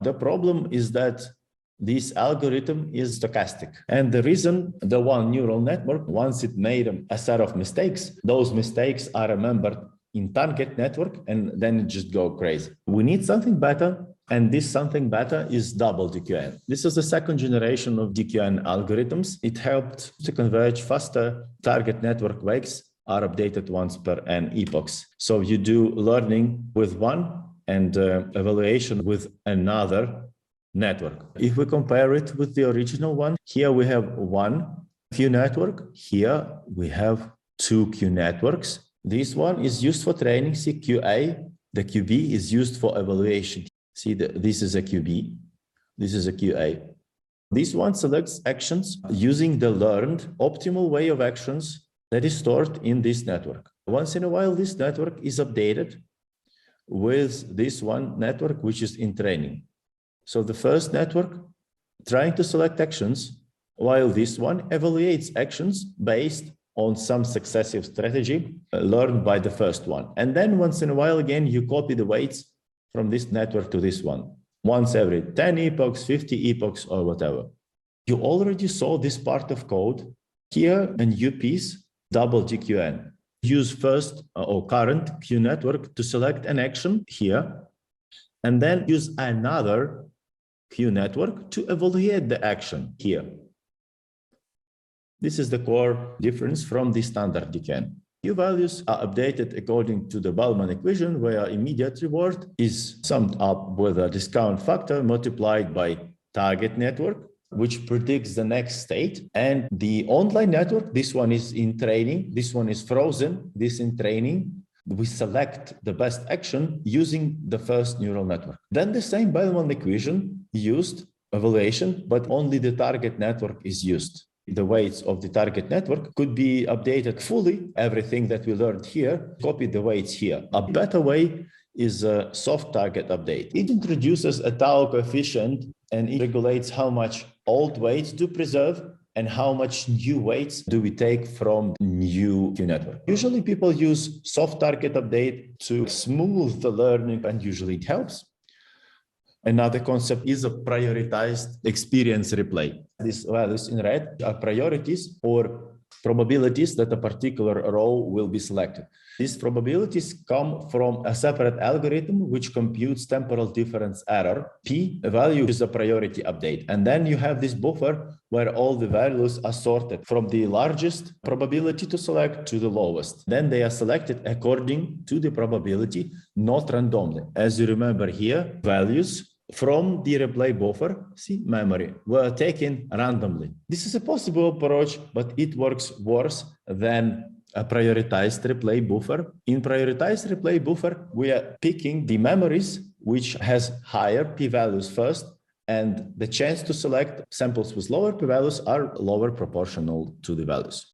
The problem is that this algorithm is stochastic. And the reason the one neural network, once it made a set of mistakes, those mistakes are remembered in target network and then it just go crazy. We need something better. And this something better is double DQN. This is the second generation of DQN algorithms. It helped to converge faster. Target network weights are updated once per n epochs. So you do learning with one and evaluation with another network. If we compare it with the original one, here we have one Q network. Here we have two Q networks. This one is used for training, see QA. The QB is used for evaluation. See, this is a QB, this is a QA. This one selects actions using the learned optimal way of actions that is stored in this network. Once in a while, this network is updated with this one network, which is in training. So the first network trying to select actions, while this one evaluates actions based on some successive strategy learned by the first one. And then once in a while, again, you copy the weights from this network to this one, once every 10 epochs, 50 epochs, or whatever. You already saw this part of code. Here, a new piece, double DQN. Use first or current Q network to select an action here, and then use another Q network to evaluate the action here. This is the core difference from the standard DQN. Q values are updated according to the Bellman equation, where immediate reward is summed up with a discount factor multiplied by target network, which predicts the next state. And the online network, this one is in training, this one is frozen, this in training. We select the best action using the first neural network. Then the same Bellman equation used evaluation, but only the target network is used. The weights of the target network could be updated fully. Everything that we learned here, copy the weights here. A better way is a soft target update. It introduces a tau coefficient and it regulates how much old weights to preserve and how much new weights do we take from new Q network. Usually people use soft target update to smooth the learning, and usually it helps. Another concept is a prioritized experience replay. These values in red are priorities or probabilities that a particular row will be selected. These probabilities come from a separate algorithm which computes temporal difference error. P value is a priority update. And then you have this buffer where all the values are sorted from the largest probability to select to the lowest. Then they are selected according to the probability, not randomly. As you remember here, values from the replay buffer, see, memory, were taken randomly. This is a possible approach, but it works worse than a prioritized replay buffer. In prioritized replay buffer, we are picking the memories which has higher p-values first, and the chance to select samples with lower p-values are lower proportional to the values.